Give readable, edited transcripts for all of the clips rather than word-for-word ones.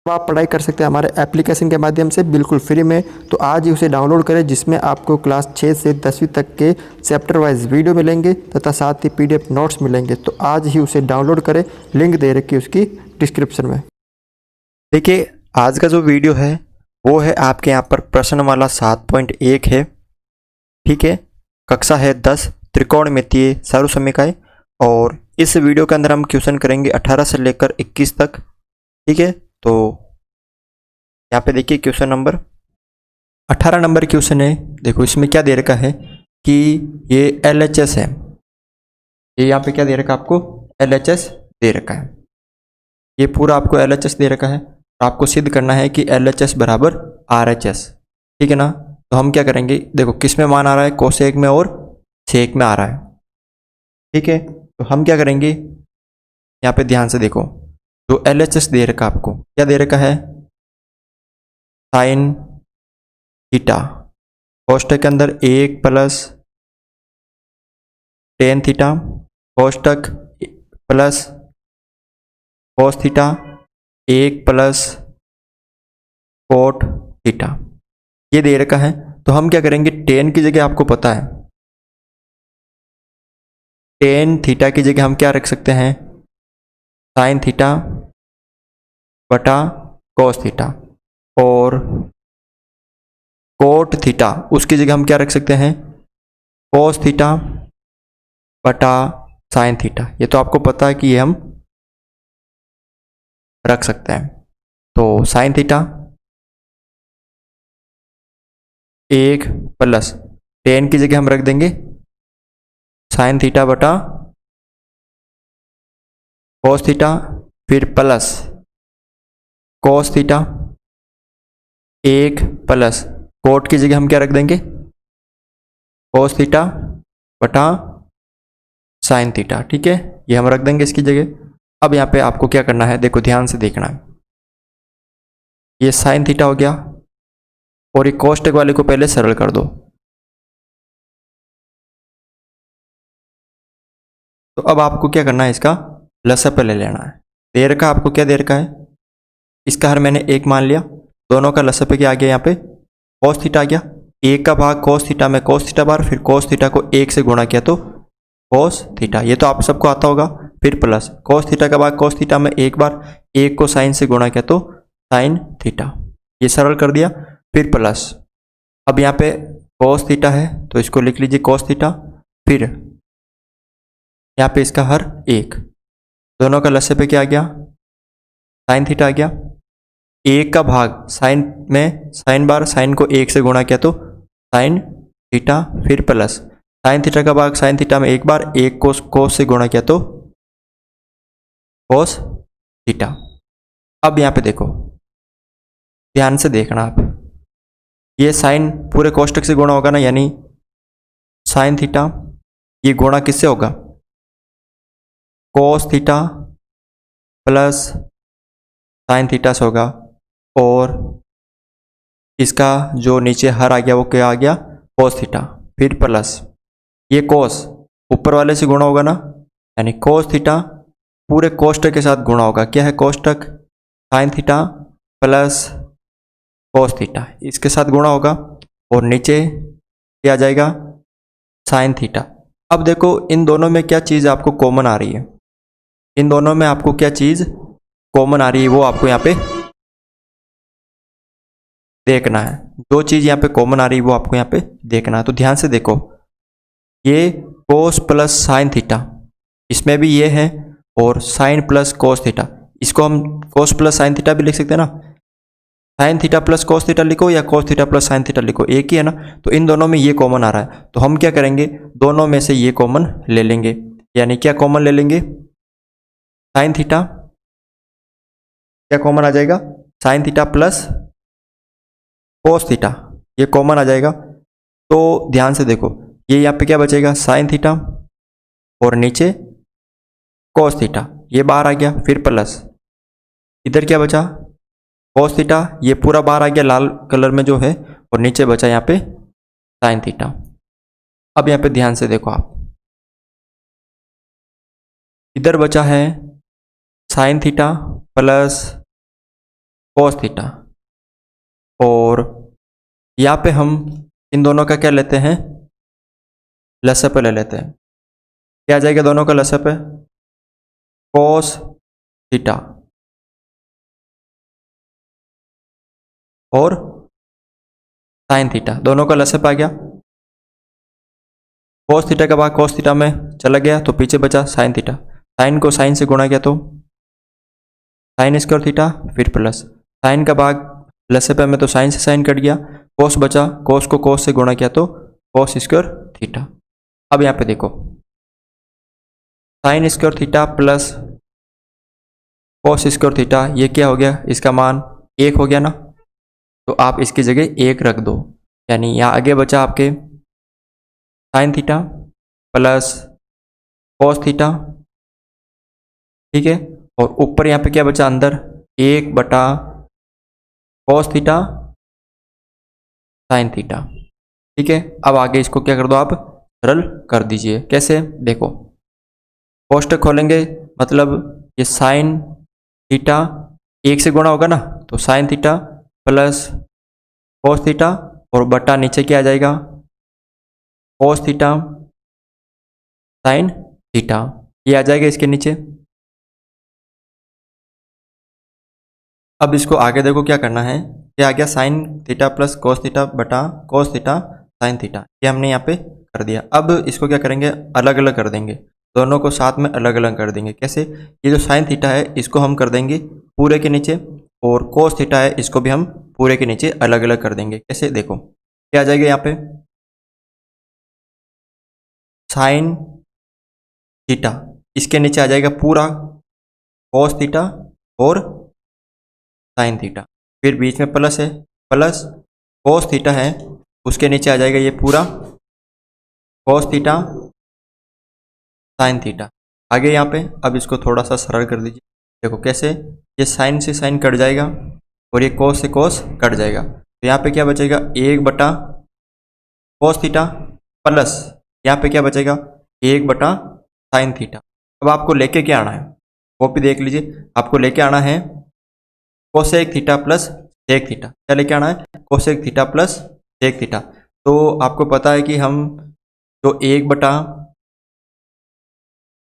तो आप पढ़ाई कर सकते हैं हमारे एप्लीकेशन के माध्यम से बिल्कुल फ्री में। तो आज ही उसे डाउनलोड करें, जिसमें आपको क्लास 6 से 10वीं तक के चैप्टर वाइज वीडियो मिलेंगे तथा साथ ही पीडीएफ नोट्स मिलेंगे। तो आज ही उसे डाउनलोड करें, लिंक दे रखी है उसकी डिस्क्रिप्शन में। देखिए, आज का जो वीडियो है वो है आपके यहाँ पर प्रश्न वाला 7.1 है। ठीक है, कक्षा है 10 त्रिकोणमितीय सर्वसमीकाएं। और इस वीडियो के अंदर हम क्वेश्चन करेंगे 18 से लेकर 21 तक। ठीक है, तो यहाँ पे देखिए क्वेश्चन नंबर 18 नंबर क्वेश्चन है। देखो इसमें क्या दे रखा है कि ये LHS है। ये यहाँ पे क्या दे रखा है आपको, LHS दे रखा है। ये पूरा आपको LHS दे रखा है। आपको सिद्ध करना है कि LHS बराबर RHS। ठीक है ना। तो हम क्या करेंगे, देखो किस में मान आ रहा है, कोसेक में और सेक में आ रहा है। ठीक है, तो हम क्या करेंगे, यहाँ पे ध्यान से देखो, जो LHS दे रखा आपको क्या दे रखा है, साइन थीटा कोष्टक के अंदर 1 प्लस टेन थीटा कोष्टक plus cos theta 1 plus cot theta, ये दे रखा है। तो हम क्या करेंगे, टेन की जगह आपको पता है, टेन थीटा की जगह हम क्या रख सकते हैं, साइन थीटा बटा कोस थीटा। और कोट थीटा उसकी जगह हम क्या रख सकते हैं, कोस थीटा बटा साइन थीटा। ये तो आपको पता है कि ये हम रख सकते हैं। तो साइन थीटा 1 प्लस टेन की जगह हम रख देंगे साइन थीटा बटा कोस थीटा, फिर plus cos theta 1 plus coat की जगह हम क्या रख देंगे, कोस थीटा बटा साइन थीटा। ठीक है, ये हम रख देंगे इसकी जगह। अब यहाँ पे आपको क्या करना है, देखो ध्यान से देखना है, ये साइन थीटा हो गया और ये कोष्टक वाले को पहले सरल कर दो। तो अब आपको क्या करना है, इसका लसप ले लेना है। दे रखा आपको क्या दे रखा है, इसका हर मैंने 1 मान लिया, दोनों का लसप क्या आ गया, यहाँ पे कोस थीटा आ गया। 1 का भाग कोस थीटा में कोस थीटा बार, फिर कोस थीटा को 1 से गुणा किया तो कोस थीटा, ये तो आप सबको आता होगा। फिर प्लस कोस थीटा का भाग कोस थीटा में 1 बार, 1 को साइन से गुणा किया तो साइन थीटा, ये सरल कर दिया। फिर प्लस, अब यहाँ पे कोस थीटा है तो इसको लिख लीजिए कोस थीटा, फिर यहाँ पे इसका हर 1, दोनों का लस्से पे क्या आ गया, साइन थीटा आ गया। 1 का भाग साइन में साइन बार, साइन को 1 से गुणा किया तो साइन थीटा, फिर प्लस साइन थीटा का भाग साइन थीटा में 1 बार, 1 को कोस से गुणा किया तो कोस थीटा। अब यहाँ पे देखो, ध्यान से देखना आप, ये साइन पूरे कोष्टक से गुणा होगा ना, यानी साइन थीटा ये गुणा किससे होगा, cos theta plus sine theta से होगा। और इसका जो नीचे हर आ गया वो क्या आ गया, कोस थीटा, फिर प्लस ये कोस ऊपर वाले से गुणा होगा ना, यानी कोस थीटा पूरे कोष्टक के साथ गुणा होगा। क्या है कोष्टक, sine theta plus cos theta, इसके साथ गुणा होगा और नीचे क्या आ जाएगा, साइन थीटा। अब देखो इन दोनों में क्या चीज़ आपको कॉमन आ रही है, इन दोनों में आपको क्या चीज़ कॉमन आ रही है वो आपको यहाँ पे देखना है। जो चीज़ यहाँ पे कॉमन आ रही है वो आपको यहाँ पे देखना है। तो ध्यान से देखो, ये कोस प्लस साइन थीटा, इसमें भी ये है, और साइन प्लस कोस थीटा, इसको हम कोस प्लस साइन थीटा भी लिख सकते हैं ना, sign theta plus cos theta लिखो या cos theta plus sine theta लिखो, एक ही है ना। तो इन दोनों में ये कॉमन आ रहा है, तो हम क्या करेंगे, दोनों में से ये कॉमन ले लेंगे। यानी क्या कॉमन ले लेंगे, साइन थीटा क्या कॉमन आ जाएगा, sign theta plus cos theta, ये कॉमन आ जाएगा। तो ध्यान से देखो, ये यहाँ पे क्या बचेगा, साइन थीटा और नीचे कोस थीटा, ये बाहर आ गया, फिर प्लस इधर क्या बचा, कोस थीटा, ये पूरा बाहर आ गया लाल कलर में जो है, और नीचे बचा यहाँ पे साइन थीटा। अब यहाँ पे ध्यान से देखो आप, इधर बचा है sine theta plus cos theta, और यहाँ पे हम इन दोनों का क्या लेते हैं, लसअप ले लेते हैं। क्या आ जाएगा दोनों का लसअप है, कोस थीटा और साइन थीटा, दोनों का लसअप आ गया। कोस थीटा का भाग कोस थीटा में चला गया तो पीछे बचा साइन थीटा, साइन को साइन से गुणा किया तो साइन स्क्वायर थीटा, फिर प्लस साइन का भाग लसअप में तो साइन से साइन कट गया, कोस बचा, कोस को कोस से गुणा किया तो कोस स्क्वायर थीटा। अब यहाँ पे देखो sine square theta plus cos square theta, ये क्या हो गया, इसका मान 1 हो गया ना, तो आप इसकी जगह 1 रख दो, यानी यहाँ आगे बचा आपके sign theta plus cos theta, ठीक है, और ऊपर यहाँ पे क्या बचा अंदर 1 बटा कोस थीटा साइन थीटा, ठीक है। अब आगे इसको क्या कर दो, आप सरल कर दीजिए। कैसे, देखो कोष्टक खोलेंगे, मतलब ये साइन थीटा 1 से गुणा होगा ना, तो sign theta plus cos theta और बटा नीचे क्या आ जाएगा, कोस थीटा साइन थीटा, ये आ जाएगा इसके नीचे। अब इसको आगे देखो क्या करना है, क्या आ गया sign theta plus cos theta बटा कोस थीटा साइन थीटा, ये हमने यहाँ पे कर दिया। अब इसको क्या करेंगे, अलग अलग कर देंगे, दोनों को साथ में अलग अलग कर देंगे। कैसे, ये जो साइन थीटा है इसको हम कर देंगे पूरे के नीचे, और कोस थीटा है इसको भी हम पूरे के नीचे अलग अलग कर देंगे। कैसे, देखो क्या आ जाएगा यहाँ पे, साइन थीटा इसके नीचे आ जाएगा पूरा कोस थीटा और साइन थीटा, फिर बीच में प्लस है, प्लस कोस थीटा है उसके नीचे आ जाएगा ये पूरा कोस थीटा साइन थीटा। आगे यहाँ पे अब इसको थोड़ा सा सरल कर दीजिए। देखो कैसे, ये साइन से साइन कट जाएगा और ये कोस से कोस कट जाएगा, तो यहाँ पे क्या बचेगा 1 बटा कोस थीटा प्लस यहाँ पे क्या बचेगा 1 बटा साइन थीटा। अब आपको लेके क्या आना है वो भी देख लीजिए, आपको लेके आना है cosec theta plus sec theta. क्या लेके आना है, cosec theta plus sec theta. तो आपको पता है कि हम जो 1 बटा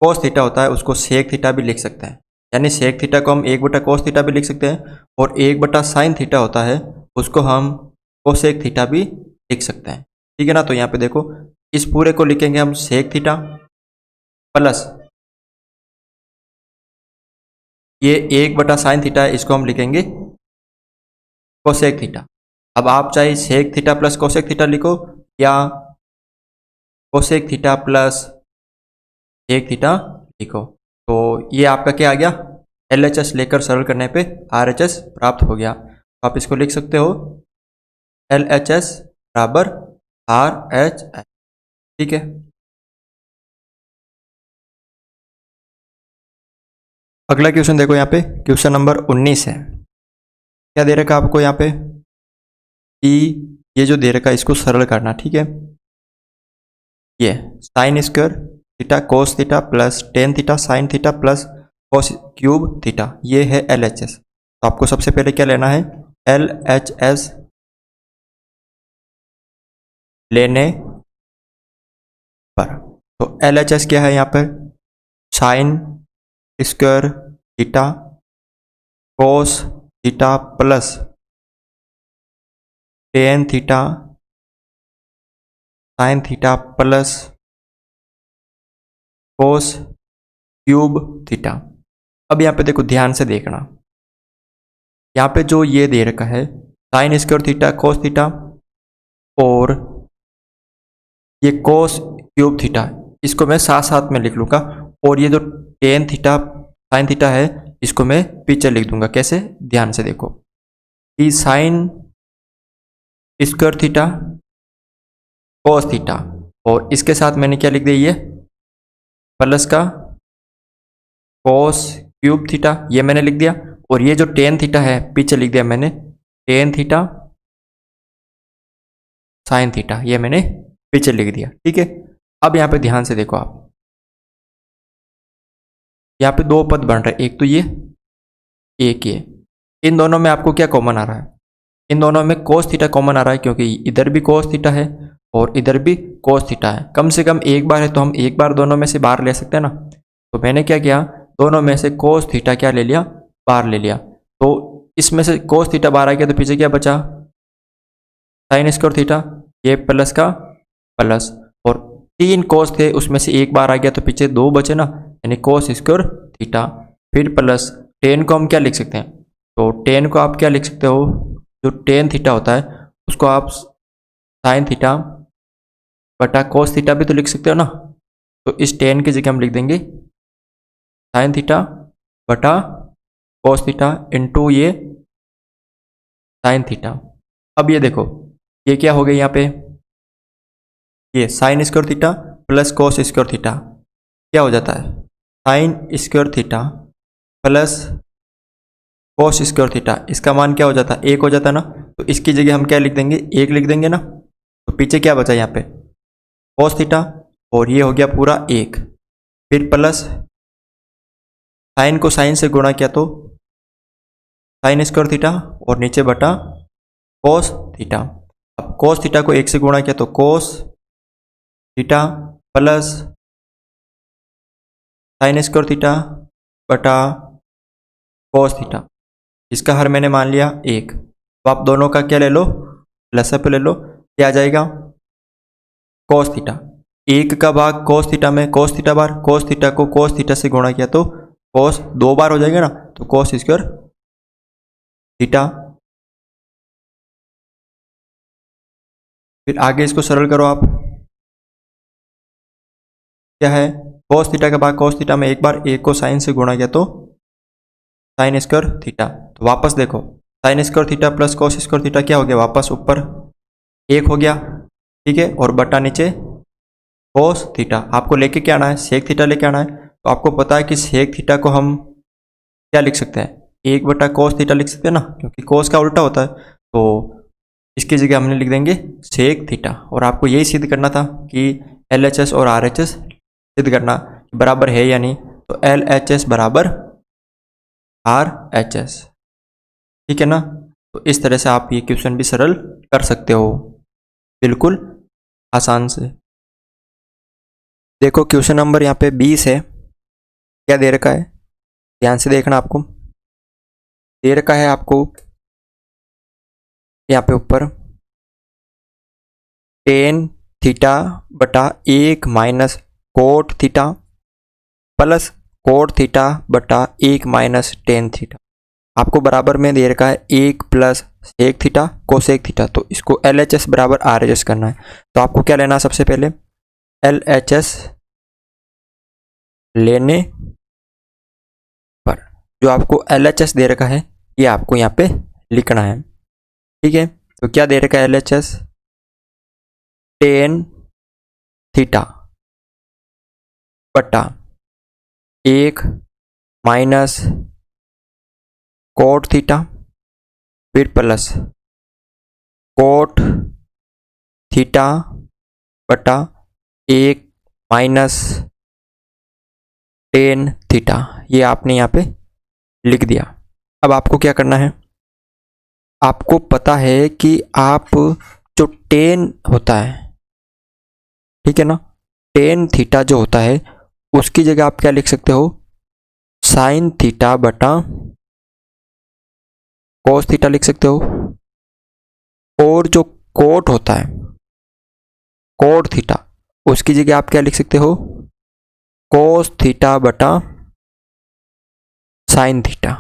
कोस थीटा होता है उसको सेक थीटा भी लिख सकते हैं, यानी सेक थीटा को हम 1 बटा कोस थीटा भी लिख सकते हैं, और 1 बटा साइन थीटा होता है उसको हम कोसेक थीटा भी लिख सकते हैं, ठीक है ना। तो यहाँ पे देखो इस पूरे को लिखेंगे हम सेक थीटा प्लस ये 1 बटा साइन थीटा है इसको हम लिखेंगे कोसेक थीटा। अब आप चाहे sec theta plus cosec theta लिखो या cosec theta plus sec theta लिखो, तो ये आपका क्या आ गया, LHS लेकर सरल करने पे RHS प्राप्त हो गया। तो आप इसको लिख सकते हो LHS बराबर RHS, ठीक है। अगला क्वेश्चन देखो, यहाँ पे क्वेश्चन नंबर 19 है। क्या दे रखा आपको यहाँ पे कि ये जो दे रखा है इसको सरल करना, ठीक है। ये sine square theta cos theta plus tan theta sine theta plus cos cube theta, ये है LHS। तो आपको सबसे पहले क्या लेना है, LHS लेने पर, तो LHS क्या है यहाँ पर, sine square theta cos theta plus tan theta sine theta plus cos cube theta. अब यहाँ पे देखो ध्यान से देखना, यहाँ पे जो ये दे रखा है sine square theta cos theta और ये कोस क्यूब थीटा, इसको मैं साथ साथ में लिख लूँगा, और ये जो टेन थीटा साइन थीटा है इसको मैं पीछे लिख दूंगा। कैसे, ध्यान से देखो कि sine square theta cos theta और इसके साथ मैंने क्या लिख दिया, ये प्लस का कोस क्यूब थीटा ये मैंने लिख दिया, और ये जो टेन थीटा है पीछे लिख दिया मैंने टेन थीटा साइन थीटा, ये मैंने पीछे लिख दिया, ठीक है। अब यहाँ पे ध्यान से देखो आप, यहाँ पे दो पद बन रहे, एक तो ये एक ये, इन दोनों में आपको क्या कॉमन आ रहा है? इन दोनों में cos थीटा कॉमन आ रहा है, क्योंकि इधर भी cos थीटा है और इधर भी cos थीटा है। कम से कम एक बार है तो हम एक बार दोनों में से बाहर ले सकते हैं ना। तो मैंने क्या किया, दोनों में से cos थीटा क्या ले लिया, बाहर ले लिया। तो इसमें से cos थीटा बाहर आ गया तो पीछे क्या बचा, साइन स्क्वायर थीटा, ये प्लस का प्लस, और 3 cos थे उसमें से एक बार आ गया तो पीछे 2 बचे ना, यानी cos स्क्वायर थीटा। फिर प्लस टेन को हम क्या लिख सकते हैं, तो टेन को आप क्या लिख सकते हो, जो टेन थीटा होता है उसको आप साइन थीटा बटा cos थीटा भी तो लिख सकते हो ना। तो इस टेन की जगह हम लिख देंगे साइन थीटा बटा cos थीटा इंटू ये साइन थीटा। अब ये देखो, ये क्या हो गया यहाँ पे, ये sine square theta plus cos square theta क्या हो जाता है, sine square theta plus cos square theta. इसका मान क्या हो जाता है, 1 हो जाता है ना। तो इसकी जगह हम क्या लिख देंगे, 1 लिख देंगे ना। तो पीछे क्या बचा यहाँ पे, cos थीटा, और ये हो गया पूरा 1। फिर प्लस साइन को साइन से गुणा किया तो साइन स्क्वायर थीटा, और नीचे बटा cos थीटा। अब cos थीटा को 1 से गुणा किया तो cos theta plus sine square theta बटा cos थीटा। इसका हर मैंने मान लिया 1। तो आप दोनों का क्या ले लो, लसअप ले लो। क्या आ जाएगा, cos थीटा, 1 का भाग cos थीटा में cos थीटा बार, cos थीटा को cos थीटा से गुणा किया तो cos 2 बार हो जाएगा ना, तो cos स्क्वायर थीटा। फिर आगे इसको सरल करो आप, क्या है, cos थीटा का भाग cos थीटा में एक बार, 1 को साइन से गुणा किया तो साइन स्क्वायर थीटा। तो वापस देखो, sine square theta plus cos square theta क्या हो गया, वापस ऊपर 1 हो गया, ठीक है, और बटा नीचे cos थीटा। आपको लेके क्या आना है, सेक थीटा लेके आना है। तो आपको पता है कि सेक थीटा को हम क्या लिख सकते हैं, 1 बटा cos थीटा लिख सकते हैं ना, क्योंकि cos का उल्टा होता है। तो इसकी जगह हमने लिख देंगे सेक थीटा। और आपको यही सिद्ध करना था कि LHS और RHS सिद्ध करना बराबर है या नहीं। तो LHS बराबर RHS, ठीक है ना। तो इस तरह से आप ये क्वेश्चन भी सरल कर सकते हो, बिल्कुल आसान से। देखो क्वेश्चन नंबर यहाँ पे 20 है, क्या दे रखा है, ध्यान से देखना। आपको दे रखा है आपको यहाँ पे ऊपर टेन थीटा बटा 1 minus cot theta plus cot theta बटा 1 माइनस टेन थीटा। आपको बराबर में दे रखा है 1 plus sec theta cosec theta. तो इसको LHS बराबर RHS करना है। तो आपको क्या लेना है, सबसे पहले LHS लेने पर जो आपको LHS दे रखा है ये आपको यहाँ पे लिखना है, ठीक है। तो क्या दे रखा है LHS, टेन थीटा बटा 1 माइनस कोट थीटा, फिर प्लस कोट थीटा बटा 1 माइनस टेन थीटा। ये आपने यहाँ पे लिख दिया। अब आपको क्या करना है, आपको पता है कि आप जो टेन होता है, ठीक है ना, टेन थीटा जो होता है उसकी जगह आप क्या लिख सकते हो, साइन थीटा बटा कोस थीटा लिख सकते हो। और जो कोट होता है, कोट थीटा, उसकी जगह आप क्या लिख सकते हो, कोस थीटा बटा साइन थीटा।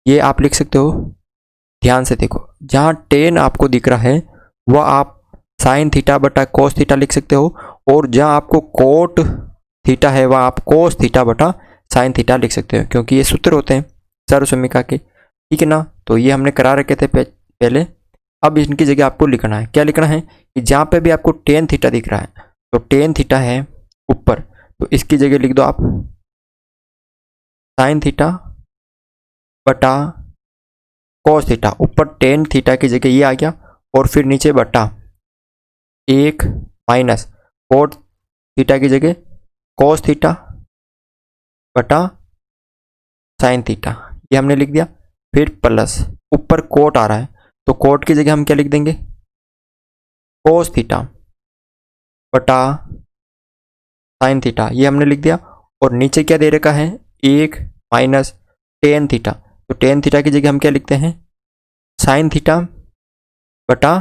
ये आप लिख सकते हो। ध्यान से देखो, जहाँ टेन आपको दिख रहा है वह आप साइन थीटा बटा कोस थीटा लिख सकते हो, और जहाँ आपको कोट थीटा है वह आप कोस थीटा बटा साइन थीटा लिख सकते हो, क्योंकि ये सूत्र होते हैं सर्वसमीका के, ठीक है ना। तो ये हमने करा रखे थे पहले। अब इनकी जगह आपको लिखना है, क्या लिखना है कि जहाँ पे भी आपको टेन थीटा दिख रहा है तो टेन थीटा है ऊपर, तो इसकी जगह लिख दो आप साइन थीटा बटा कोस थीटा। ऊपर टेन थीटा की जगह ये आ गया, और फिर नीचे बटा 1 माइनस कोट थीटा की जगह कोस थीटा बटा साइन थीटा, ये हमने लिख दिया। फिर प्लस, ऊपर कोट आ रहा है तो कोट की जगह हम क्या लिख देंगे, कोस थीटा बटा साइन थीटा, ये हमने लिख दिया। और नीचे क्या दे रखा है, 1 माइनस टेन थीटा, तो टेन थीटा की जगह हम क्या लिखते हैं, साइन थीटा बटा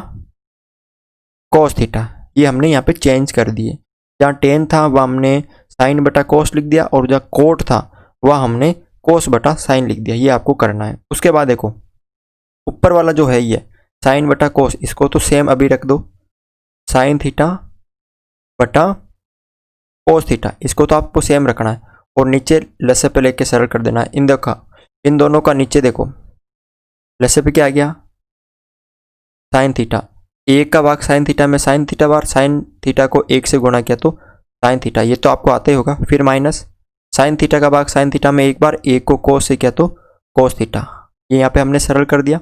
कोस थीटा। ये हमने यहाँ पे चेंज कर दिए, जहाँ टेन था वह हमने साइन बटा कोस लिख दिया, और जहाँ कोट था वह हमने कोस बटा साइन लिख दिया। ये आपको करना है। उसके बाद देखो ऊपर वाला जो है ये साइन बटा कोस, इसको तो सेम अभी रख दो, साइन थीटा बटा कोस थीटा, इसको तो आपको सेम रखना है। और नीचे लसे पे लेके सरल कर देना है। इन दोनों का नीचे देखो, लसे पे क्या आ गया, साइन थीटा, 1 का भाग साइन थीटा में साइन थीटा बार, साइन थीटा को 1 से गुणा किया तो साइन थीटा, ये तो आपको आता ही होगा। फिर माइनस साइन थीटा का भाग साइन थीटा में 1 बार, 1 को कोस से किया तो कोस थीटा, ये यहाँ पे हमने सरल कर दिया।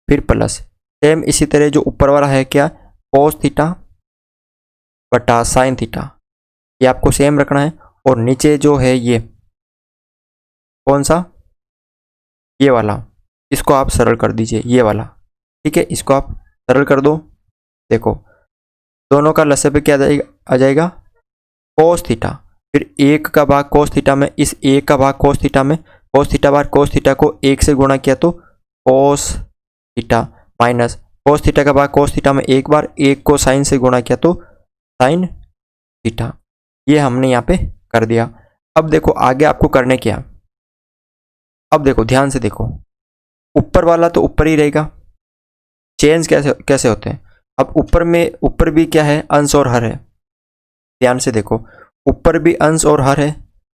फिर प्लस सेम इसी तरह जो ऊपर वाला है क्या, कोस थीटा बटा साइन थीटा, ये आपको सेम रखना है। और नीचे जो है ये कौन सा, ये वाला, इसको आप सरल कर दीजिए, ये वाला, ठीक है, इसको आप सरल कर दो। देखो दोनों का लसे पे क्या आ जाएगा, कोस थीटा, फिर 1 का भाग कोस थीटा में, इस 1 का भाग कोस थीटा में, कोस थीटा बार कोस थीटा को 1 से गुणा किया तो cos theta, minus cos theta का भाग कोस थीटा में 1 बार, 1 को साइन से गुणा किया तो साइन थीटा, ये हमने यहाँ पे कर दिया। अब देखो आगे आपको करने क्या, अब देखो ध्यान से देखो, ऊपर वाला तो ऊपर ही रहेगा, चेंज कैसे होते हैं। अब ऊपर भी क्या है, अंश और हर है, ध्यान से देखो, ऊपर भी अंश और हर है,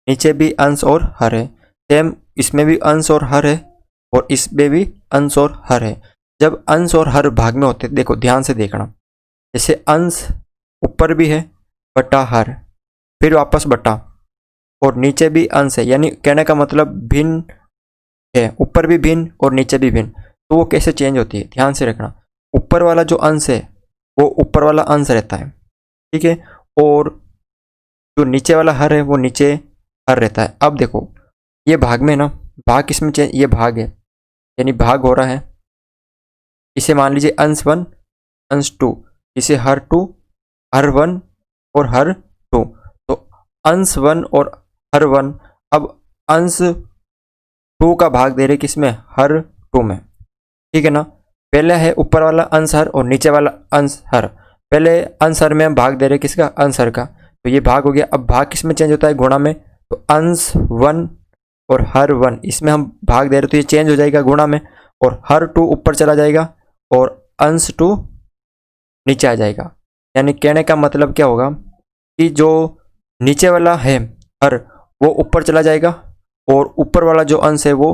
नीचे भी अंश और हर है, सेम इसमें भी अंश और हर है, और इसमें भी अंश और हर है। जब अंश और हर भाग में होते, देखो ध्यान से देखना, जैसे अंश ऊपर भी है बटा हर, फिर वापस बटा, और नीचे भी अंश है, यानी कहने का मतलब भिन्न है, ऊपर भी भिन्न और नीचे भी भिन्न। तो वो कैसे चेंज होती है, ध्यान से रखना, ऊपर वाला जो अंश है वो ऊपर वाला अंश रहता है, ठीक है, और जो नीचे वाला हर है वो नीचे हर रहता है। अब देखो ये भाग में ना, भाग किसमें चेंज, ये भाग है, यानी भाग हो रहा है, इसे मान लीजिए अंश 1 अंश 2, इसे हर 2 हर 1 और हर 2, तो अंश 1 और हर 1, अब अंश 2 का भाग दे रहे किसमें, हर 2 में, ठीक है ना। पहले है ऊपर वाला अंश हर और नीचे वाला अंश हर, पहले अंश हर में हम भाग दे रहे किसका, अंश हर का, तो ये भाग हो गया। अब भाग किस में चेंज होता है, गुणा में, तो अंश 1 और हर 1 इसमें हम भाग दे रहे तो ये चेंज हो जाएगा गुणा में, और हर 2 ऊपर चला जाएगा और अंश 2 नीचे आ जाएगा। यानी कहने का मतलब क्या होगा कि जो नीचे वाला है हर वो ऊपर चला जाएगा और ऊपर वाला जो अंश है वो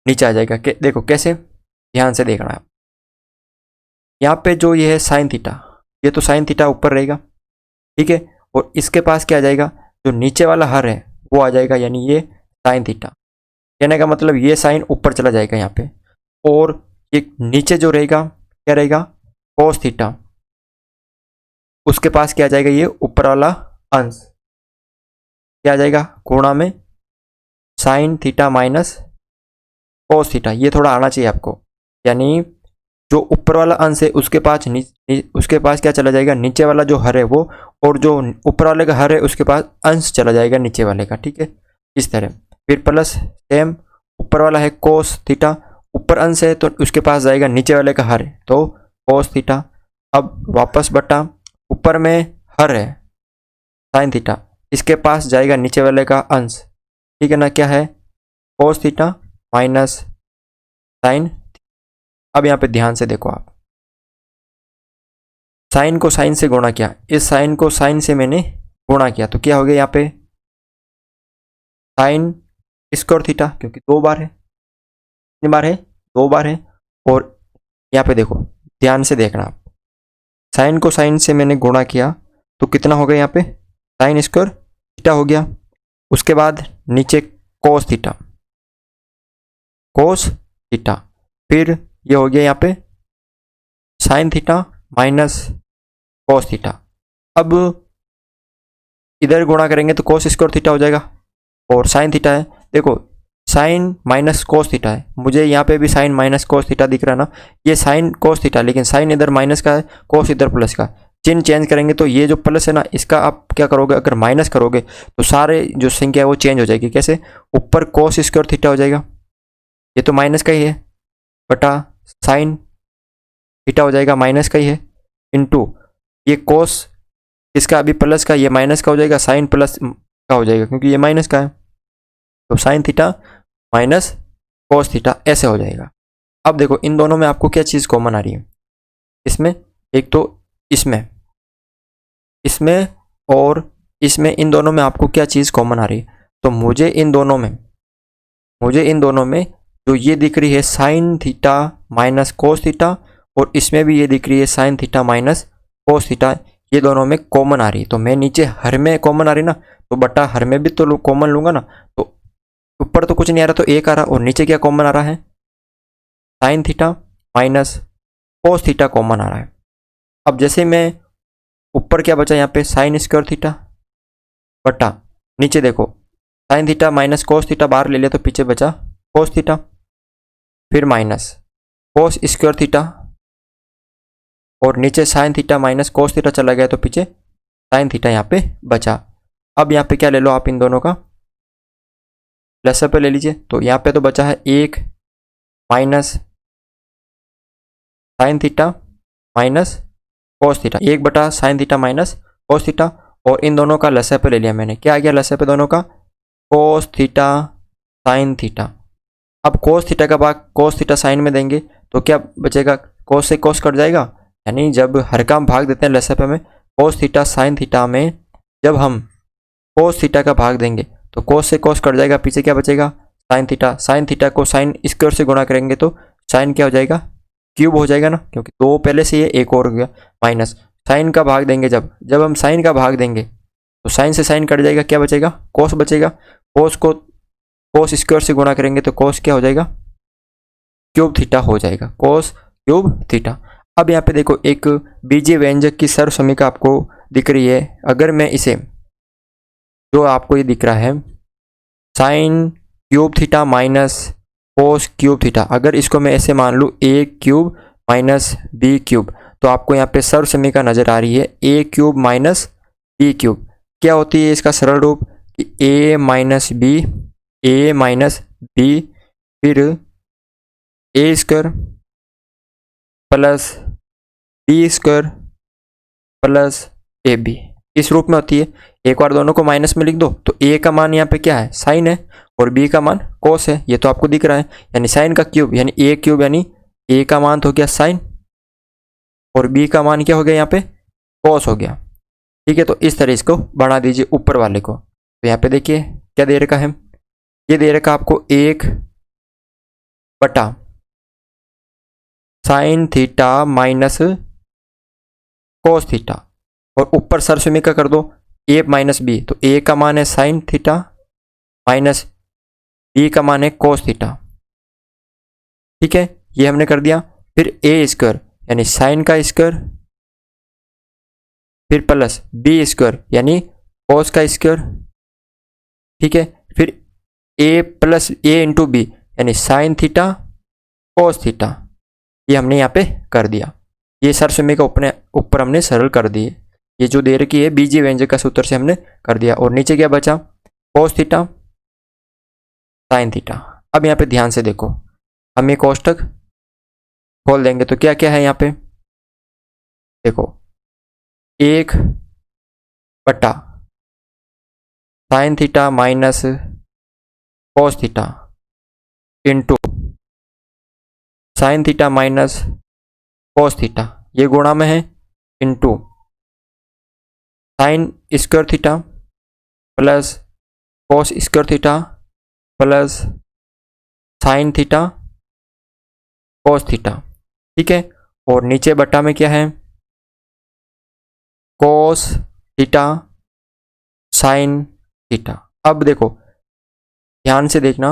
नीचे आ जाएगा। देखो कैसे, ध्यान से देखना है। यहाँ पे जो ये है साइन थीटा, ये तो साइन थीटा ऊपर रहेगा, ठीक है, और इसके पास क्या आ जाएगा, जो नीचे वाला हर है वो आ जाएगा, यानी ये साइन थीटा। कहने का मतलब ये साइन ऊपर चला जाएगा यहाँ पे, और ये नीचे जो रहेगा क्या रहेगा, कोस थीटा, उसके पास क्या आ जाएगा, ये ऊपर वाला अंश क्या आ जाएगा, गुणा में sign theta minus cos theta. ये थोड़ा आना चाहिए आपको, यानी जो ऊपर वाला अंश है उसके पास क्या चला जाएगा, नीचे वाला जो हर है वो, और जो ऊपर वाले का हर है उसके पास अंश चला जाएगा नीचे वाले का, ठीक है, इस तरह। फिर प्लस सेम, ऊपर वाला है कोस थीटा, ऊपर अंश है तो उसके पास जाएगा नीचे वाले का हर है तो कोस थीटा। अब वापस बटा, ऊपर में हर है साइन थीटा, इसके पास जाएगा नीचे वाले का अंश, ठीक है ना, क्या है, कोस थीटा माइनस साइन। अब यहाँ पे ध्यान से देखो आप, साइन को साइन से गुणा किया, इस साइन को साइन से मैंने गुणा किया तो क्या हो गया यहाँ पे, साइन स्क्वायर थीटा, क्योंकि 2 बार है, कितनी बार है, 2 बार है। और यहाँ पे देखो ध्यान से देखना आप, साइन को साइन से मैंने गुणा किया तो कितना हो गया यहाँ पे, साइन स्क्वायर थीटा हो गया। उसके बाद नीचे कोस थीटा, कोस थीटा, फिर ये हो गया यहाँ पे sign theta minus cos theta. अब इधर गुणा करेंगे तो कोस स्क्वायर थीटा हो जाएगा, और साइन थीटा है, देखो साइन माइनस कोस थीटा है, मुझे यहाँ पे भी साइन माइनस कोस थीटा दिख रहा है ना, ये साइन कोस थीटा, लेकिन साइन इधर माइनस का है, कोस इधर प्लस का। चिन्ह चेंज करेंगे तो ये जो प्लस है ना, इसका आप क्या करोगे, अगर माइनस करोगे तो सारे जो संख्या है वो चेंज हो जाएगी। कैसे? ऊपर कोस स्क्वायर थीटा हो जाएगा, ये तो माइनस का ही है, बटा साइन थीटा हो जाएगा, माइनस का ही है, इनटू ये कोस इसका अभी प्लस का, ये माइनस का हो जाएगा, साइन प्लस का हो जाएगा क्योंकि ये माइनस का है, तो sign theta minus cos theta ऐसे हो जाएगा। अब देखो इन दोनों में आपको क्या चीज़ कॉमन आ रही है, इसमें एक तो इसमें और इसमें, इन दोनों में आपको क्या चीज़ कॉमन आ रही है, तो मुझे इन दोनों में जो ये दिख रही है sine theta minus cos theta, और इसमें भी ये दिख रही है sine theta minus cos theta, ये दोनों में कॉमन आ रही है। तो मैं नीचे हर में कॉमन आ रही ना, तो बटा हर में भी तो कॉमन लूंगा ना, तो ऊपर तो कुछ नहीं आ रहा तो एक आ रहा, और नीचे क्या कॉमन आ रहा है, sine theta minus cos theta common आ रहा है। अब जैसे मैं ऊपर क्या बचा यहाँ पे, साइन स्क्वायर थीटा, बटा नीचे देखो sign theta minus cos theta बाहर ले लिया तो पीछे बचा कोस थीटा, फिर माइनस कोस स्क्वायर थीटा, और नीचे sign theta minus cos theta चला गया तो पीछे साइन थीटा यहाँ पे बचा। अब यहाँ पे क्या ले लो आप, इन दोनों का लसअप पे ले लीजिए, तो यहाँ पे तो बचा है एक minus sign theta minus cos theta, एक बटा sign theta minus cos theta, और इन दोनों का लसअप पे ले लिया मैंने, क्या आ गया लसअप पे दोनों का, कोस थीटा साइन थीटा। अब कोस थीटा का भाग कोस थीटा साइन में देंगे तो क्या बचेगा, कोस से कोस कट जाएगा, यानी जब हर काम भाग देते हैं लसअप में, कोस थीटा साइन थीटा में जब हम कोस थीटा का भाग देंगे तो कोस से कोस कट जाएगा, पीछे क्या बचेगा साइन थीटा को साइन स्क्वायर से गुणा करेंगे तो साइन क्या हो जाएगा, क्यूब हो जाएगा ना, क्योंकि दो पहले से ये एक और हो गया, माइनस साइन का भाग देंगे, जब हम साइन का भाग देंगे तो साइन से साइन कट जाएगा, क्या बचेगा, कोस बचेगा, कोस को कोस स्क्वायर से गुणा करेंगे तो कोस क्या हो जाएगा, क्यूब थीटा हो जाएगा, कोस क्यूब थीटा। अब यहाँ पे देखो एक बीजीय व्यंजक की सर्व समीकरण आपको दिख रही है, अगर मैं इसे जो आपको ये दिख रहा है sine cube theta minus cos cube theta, अगर इसको मैं ऐसे मान लूँ ए क्यूब माइनस बी क्यूब, तो आपको यहाँ पे सर्व समीकरण नजर आ रही है ए क्यूब माइनस बी क्यूब। क्या होती है इसका सरल रूप कि ए माइनस बी फिर A square plus B square plus A B, इस रूप में होती है। एक बार दोनों को माइनस में लिख दो तो ए का मान यहाँ पे क्या है, साइन है, और बी का मान कोस है, ये तो आपको दिख रहा है, यानी साइन का क्यूब यानी ए क्यूब, यानी ए का मान तो हो गया साइन और बी का मान क्या हो गया यहाँ पे, कोस हो गया। ठीक है, तो इस तरह इसको बढ़ा दीजिए ऊपर वाले को। तो यहाँ पे देखिए क्या दे रखा है, ये दे रखा आपको एक बटा sign theta minus cos theta, और ऊपर सर्व समीकरण कर दो ए माइनस बी, तो ए का मान है साइन थीटा माइनस बी का मान है कोस थीटा। ठीक है, ये हमने कर दिया। फिर ए स्क्वायर यानी साइन का स्क्वायर, फिर प्लस बी स्क्वायर यानी कोस का स्क्वायर। ठीक है, फिर ए प्लस ए इंटू बी यानी साइन थीटा कोस थीटा, ये हमने यहाँ पे कर दिया। ये सर्व समीकरण अपने ऊपर हमने सरल कर दिए, ये जो दे रखी है बीजीय व्यंजक का सूत्र से हमने कर दिया। और नीचे क्या बचा, कोस थीटा साइन थीटा। अब यहाँ पे ध्यान से देखो, हम ये कोष्टक खोल देंगे तो क्या क्या है यहाँ पे, देखो एक बटा sign theta minus cos theta into sine theta minus cos theta, ये गुणा में है, into sine square theta plus cos square theta plus sine theta cos theta. ठीक है, और नीचे बटा में क्या है, कोस थीटा साइन थीटा। अब देखो ध्यान से देखना,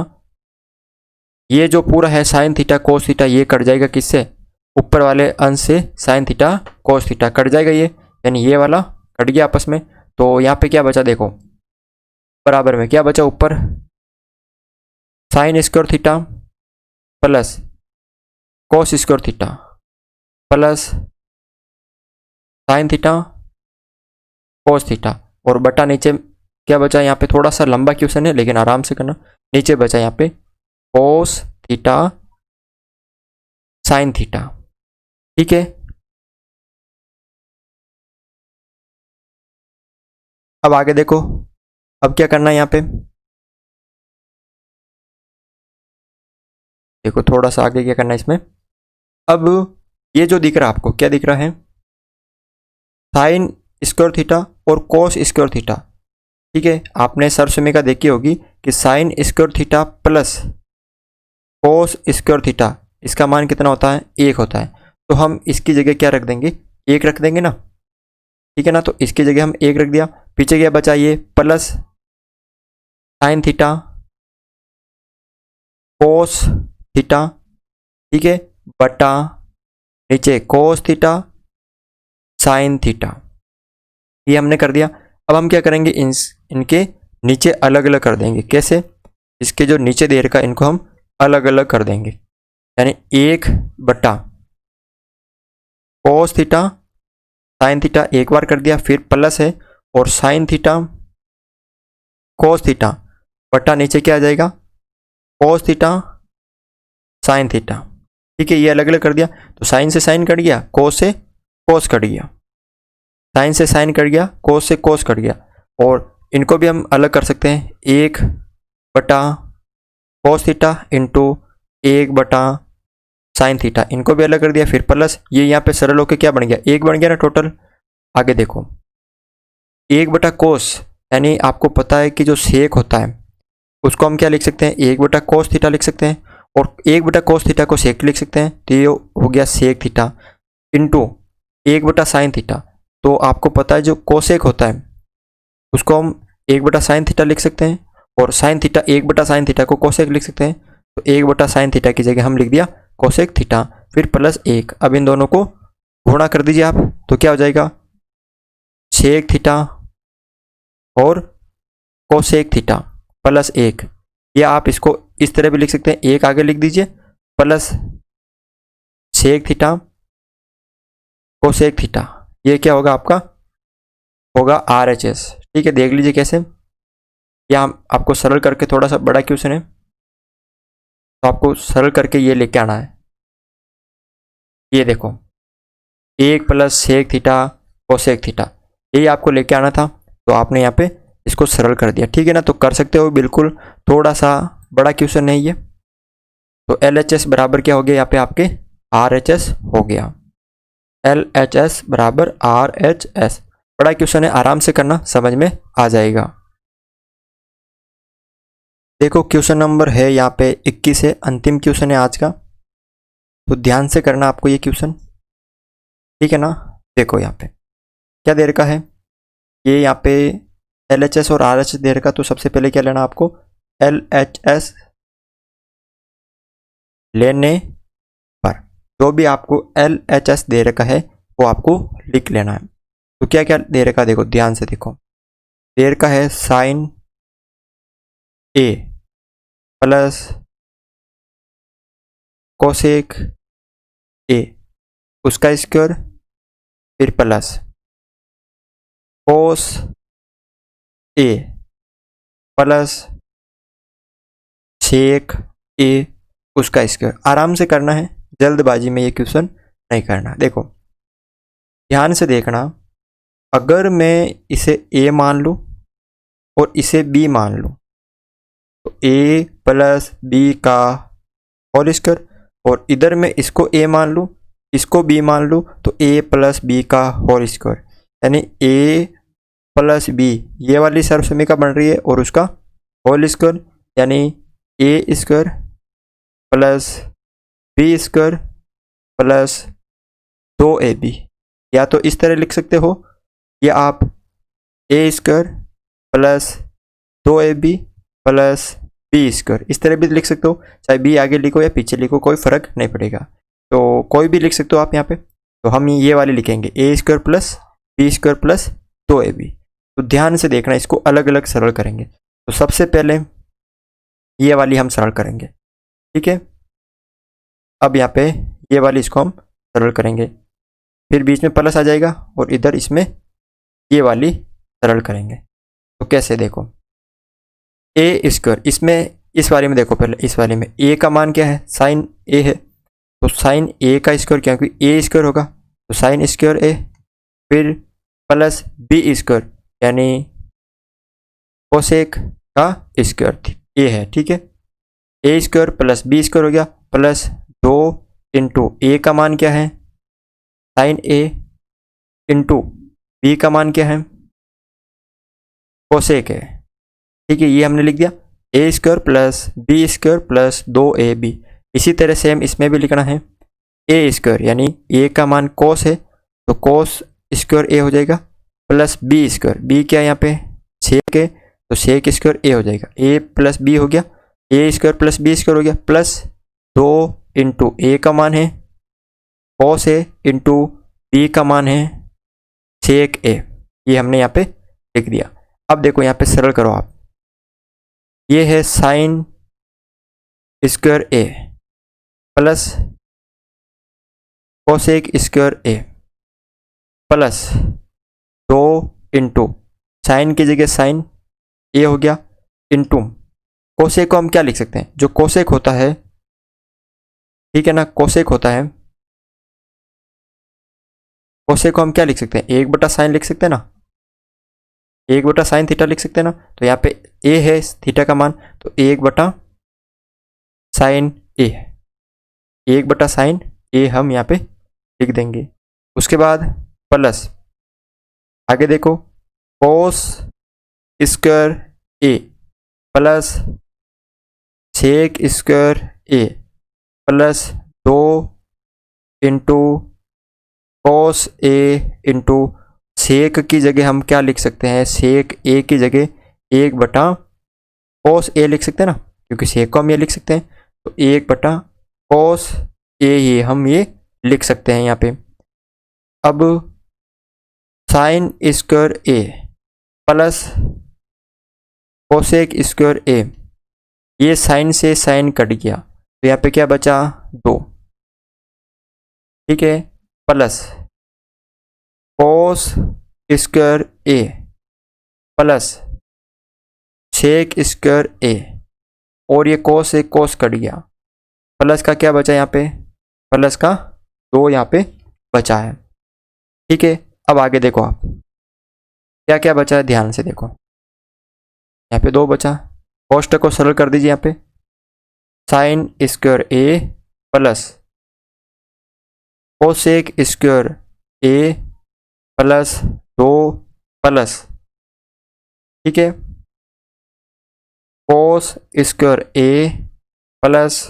ये जो पूरा है साइन थीटा कोस थीटा ये कट जाएगा किससे, ऊपर वाले अंश से sine theta cos theta cut जाएगा ये, यानी ये वाला कट गया आपस में। तो यहाँ पे क्या बचा, देखो बराबर में क्या बचा, ऊपर sine square theta plus cos square theta plus sine theta cos theta, और बटा नीचे क्या बचा यहाँ पे, थोड़ा सा लंबा क्वेश्चन है लेकिन आराम से करना। नीचे बचा यहाँ पे कोस थीटा साइन थीटा। ठीक है, अब आगे देखो, अब क्या करना है यहाँ पे, देखो थोड़ा सा आगे क्या करना है इसमें। अब ये जो दिख रहा है आपको, क्या दिख रहा है, साइन स्क्वायर थीटा और कोस स्क्वायर थीटा। ठीक है, आपने सर्वसमीका देखी होगी कि sine square theta plus cos square theta, इसका मान कितना होता है, 1 होता है। तो हम इसकी जगह क्या रख देंगे, 1 रख देंगे ना। ठीक है ना, तो इसकी जगह हम 1 रख दिया। पीछे क्या बचा, ये plus sine theta cos theta, ठीक है, बटा नीचे कोस थीटा साइन थीटा, ये हमने कर दिया। अब हम क्या करेंगे, इनके नीचे अलग अलग कर देंगे। कैसे, इसके जो नीचे दे रखा इनको हम अलग अलग कर देंगे, यानी 1 बटा कोस थीटा साइन थीटा एक बार कर दिया, फिर प्लस है और साइन थीटा कोस थीटा बटा नीचे क्या आ जाएगा, कोस थीटा साइन थीटा। ठीक है, ये अलग अलग कर दिया, तो साइन से साइन कट गया, कोस से कोस कट गया, साइन से साइन कट गया, कोस से कोस कट गया। और इनको भी हम अलग कर सकते हैं, 1 बटा कोस थीटा इंटू 1 बटा साइन थीटा, इनको भी अलग कर दिया, फिर प्लस, ये यहाँ पे सरल होकर क्या बन गया, 1 बन गया ना टोटल। आगे देखो, 1 बटा कोस, यानी आपको पता है कि जो सेक होता है उसको हम क्या लिख सकते हैं, 1 बटा कोस थीटा लिख सकते हैं, और 1 बटा कोस थीटा को सेक लिख सकते हैं, तो ये हो गया सेक थीटा इंटू 1 बटा साइन थीटा। तो आपको पता है जो कोसेक होता है उसको हम 1 बटा साइन थीटा लिख सकते हैं, और साइन थीटा 1 बटा साइन थीटा को कोसेक लिख सकते हैं। तो 1 बटा साइन थीटा की जगह हम लिख दिया कोसेक थीटा, फिर प्लस 1। अब इन दोनों को गुणा कर दीजिए आप, तो क्या हो जाएगा, सेक थीटा और कोसेक थीटा प्लस 1, या आप इसको इस तरह भी लिख सकते हैं, 1 आगे लिख दीजिए plus sec theta cosec theta, ये क्या होगा आपका, होगा RHS। ठीक है, देख लीजिए कैसे, या आपको सरल करके, थोड़ा सा बड़ा क्वेश्चन है तो आपको सरल करके ये लेके आना है। ये देखो 1 plus sec theta cosec theta, यही आपको लेके आना था, तो आपने यहाँ पे इसको सरल कर दिया। ठीक है ना, तो कर सकते हो बिल्कुल, थोड़ा सा बड़ा क्वेश्चन है ये। तो LHS बराबर क्या हो गया यहाँ पे आपके, RHS हो गया, LHS बराबर RHS। बड़ा क्वेश्चन है, आराम से करना, समझ में आ जाएगा। देखो क्वेश्चन नंबर है यहाँ पे 21 है, अंतिम क्वेश्चन है आज का, तो ध्यान से करना आपको ये क्वेश्चन। ठीक है ना, देखो यहाँ पे क्या दे रखा है, ये यहाँ पे LHS और RHS दे रखा, तो सबसे पहले क्या लेना आपको, LHS लेने पर जो भी आपको LHS दे रखा है वो आपको लिख लेना है। तो क्या क्या दे रखा, देखो ध्यान से देखो, दे रखा है sine A plus cosec A उसका स्क्वायर, फिर plus cos A plus sec A उसका स्क्वायर। आराम से करना है, जल्दबाजी में ये क्वेश्चन नहीं करना। देखो ध्यान से देखना, अगर मैं इसे A मान लूँ और इसे B मान लूँ, तो A प्लस B का होल स्क्वायर, और इधर मैं इसको A मान लूँ, इसको B मान लूँ, तो A प्लस B का होल स्क्वायर, यानी A प्लस B ये वाली सर्वसमीका बन रही है, और उसका होल स्क्वायर, यानी A square plus B square plus 2AB। या तो इस तरह लिख सकते हो, या आप A square plus 2AB plus B square इस तरह भी लिख सकते हो, चाहे B आगे लिखो या पीछे लिखो, कोई फर्क नहीं पड़ेगा, तो कोई भी लिख सकते हो आप यहाँ पे। तो हम ये वाले लिखेंगे A square plus B square plus 2AB। तो ध्यान से देखना, इसको अलग अलग सरल करेंगे। तो सबसे पहले ये वाली हम सरल करेंगे, ठीक है। अब यहाँ पे ये वाली इसको हम सरल करेंगे, फिर बीच में प्लस आ जाएगा और इधर इसमें ये वाली सरल करेंगे। तो कैसे देखो, ए स्क्वायर, इसमें इस वाले में देखो, पहले इस वाले में ए का मान क्या है, साइन ए है, तो साइन ए का स्क्वायर, क्योंकि ए स्क्वायर होगा तो साइन स्क्वायर ए, फिर प्लस बी स्क्वायर यानी कोसेक का स्क्वायर ए है, ठीक है। ए स्क्वायर प्लस बी स्क्वायर हो गया, प्लस 2 इंटू ए का मान क्या है, साइन ए, इंटू बी का मान क्या है, कोसेक है, ठीक है। ये हमने लिख दिया, A square plus B square plus 2ab। इसी तरह सेम इसमें भी लिखना है, ए स्क्वायर यानी ए का मान कोस है तो कोस स्क्वायर ए हो जाएगा, प्लस बी स्क्वायर, बी क्या है यहाँ पे सेक है तो सेक स्क्वायर ए हो जाएगा, ए प्लस बी हो गया, ए स्क्वायर प्लस बी स्क्वायर हो गया, प्लस 2 इंटू ए का मान है कोस है, इंटू बी का मान है सेक ए। ये हमने यहाँ पे लिख दिया। अब देखो यहाँ पे सरल करो आप, ये है साइन स्क्वायर ए प्लस कोसेक स्क्वायर ए प्लस 2 इंटू साइन की जगह साइन ए हो गया, इंटू कोसेक को हम क्या लिख सकते हैं, जो कोसेक होता है, ठीक है ना, कोसेक होता है, कोसेक को हम क्या लिख सकते हैं, 1/sin लिख सकते हैं ना, 1/sin थीटा लिख सकते हैं ना। तो यहाँ पे ए है थीटा का मान, तो 1/sin ए, 1/sin ए हम यहाँ पे लिख देंगे। उसके बाद प्लस आगे देखो कोस स्क्वायर ए प्लस सेक स्क्वायर ए प्लस 2 इंटू कोस ए इंटू सेक की जगह हम क्या लिख सकते हैं, सेक ए की जगह 1/कोस ए लिख सकते हैं ना, क्योंकि सेक को हम ये लिख सकते हैं, तो 1/कोस ए ये हम ये लिख सकते हैं यहाँ पे। अब साइन स्क्वायर ए प्लस कोसेक स्क्वायर ए, ये साइन से साइन कट गया तो यहाँ पे क्या बचा 2, ठीक है, प्लस कोस स्क्वायर ए प्लस सेक स्क्वायर ए, और ये कोस से कोस कट गया, प्लस का क्या बचा यहाँ पे, प्लस का 2 यहाँ पे बचा है, ठीक है। अब आगे देखो आप क्या क्या बचा है, ध्यान से देखो, यहाँ पे 2 बचा, कोष्टक को सरल कर दीजिए, यहाँ पे साइन स्क्वायर ए प्लस कोसेक स्क्वायर ए प्लस 2 प्लस, ठीक है, कोस स्क्वायर ए प्लस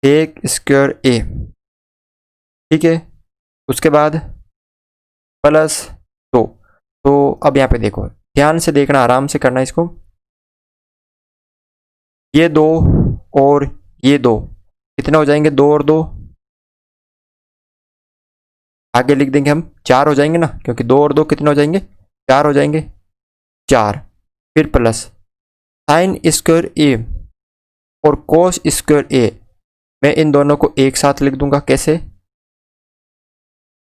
सेक स्क्वायर ए, ठीक है। उसके बाद प्लस 2। तो अब यहाँ पे देखो, ध्यान से देखना, आराम से करना इसको, ये 2 और ये 2 कितने हो जाएंगे, 2 और 2 आगे लिख देंगे हम 4 हो जाएंगे ना, क्योंकि 2 और 2 कितने हो जाएंगे, 4 हो जाएंगे, 4, फिर प्लस साइन स्क्वायर ए और कोस स्क्वायर ए, मैं इन दोनों को एक साथ लिख दूंगा, कैसे,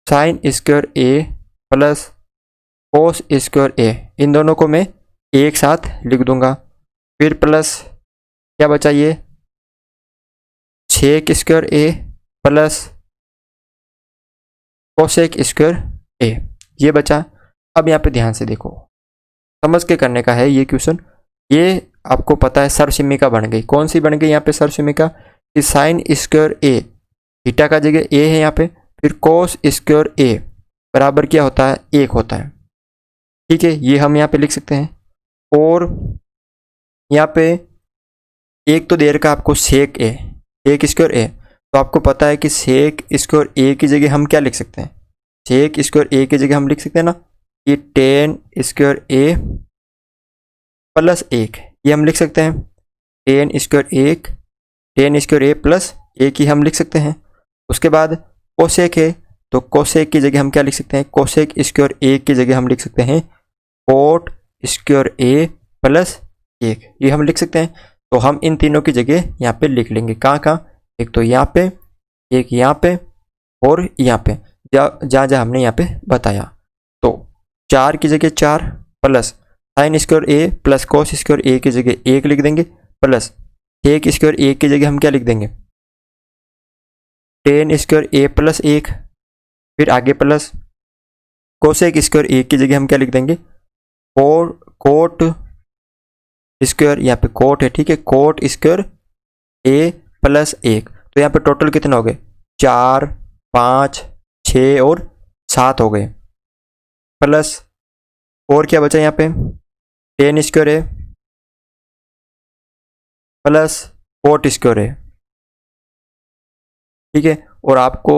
साइन स्क्वायर ए प्लस कोस स्क्वायर ए, इन दोनों को मैं एक साथ लिख दूंगा, फिर प्लस क्या बचा, ये सेक स्क्वायर ए प्लस कोसेक स्क्वायर ए, ये बचा। अब यहाँ पे ध्यान से देखो, समझ के करने का है ये क्वेश्चन, ये आपको पता है सर्वसीमिका बन गई, कौन सी बन गई यहाँ पे सर्वसीमिका, कि साइन स्क्वायर ए, थीटा का जगह ए है यहाँ पे, फिर कोस स्क्वायर ए बराबर क्या होता है, 1 होता है, ठीक है, ये हम यहाँ पे लिख सकते हैं। और यहाँ पे एक तो दे रखा आपको सेक ए, सेक स्क्वायर ए, तो आपको पता है कि सेक स्क्वायर ए की जगह हम क्या लिख सकते हैं, सेक स्क्वायर ए की जगह हम लिख सकते हैं ना, ये टेन स्क्वायर ए प्लस 1, ये हम लिख सकते हैं, टेन स्क्वायर ए प्लस 1 ही हम लिख सकते हैं। उसके बाद कोसेक है, तो कोसेक की जगह हम क्या लिख सकते हैं, कोसेक स्क्वायर ए की जगह हम लिख सकते हैं कोट स्क्वायर ए प्लस 1, ये हम लिख सकते हैं। तो हम इन तीनों की जगह यहाँ पे लिख लेंगे। कहाँ कहाँ, एक तो यहाँ पे, एक यहाँ पे और यहाँ पे, जहाँ जहाँ हमने यहाँ पे बताया। तो 4 की जगह 4 प्लस साइन स्क्वायर ए प्लस कोस स्क्वायर ए की जगह 1 लिख देंगे, प्लस टेक स्क्वायर ए की जगह हम क्या लिख देंगे, टेन स्क्वायर ए प्लस 1, फिर आगे प्लस कोसेक स्क्वायर ए की जगह हम क्या लिख देंगे, कोट स्क्वायर, यहाँ पे कोट है, ठीक है, कोट स्क्वायर ए प्लस 1। तो यहाँ पे टोटल कितने हो गए, 4 5 6 और 7 हो गए, प्लस और क्या बचा यहाँ पे, टेन स्क्वायर है प्लस कोट स्क्वायर है, ठीक है। और आपको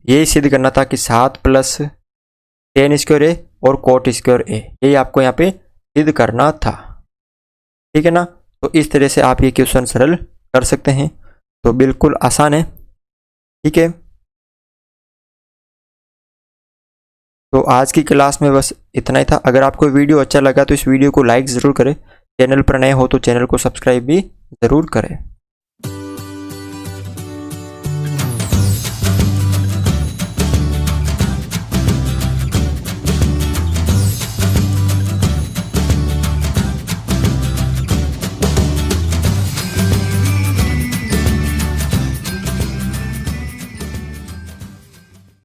ये सिद्ध करना था कि 7 प्लस टेन स्क्वायर है और कोट स्क्वायर है, यही आपको यहाँ पे सिद्ध करना था, ठीक है ना। तो इस तरह से आप ये क्वेश्चन सरल कर सकते हैं, तो बिल्कुल आसान है, ठीक है। तो आज की क्लास में बस इतना ही था। अगर आपको वीडियो अच्छा लगा तो इस वीडियो को लाइक ज़रूर करें, चैनल पर नए हो तो चैनल को सब्सक्राइब भी ज़रूर करें।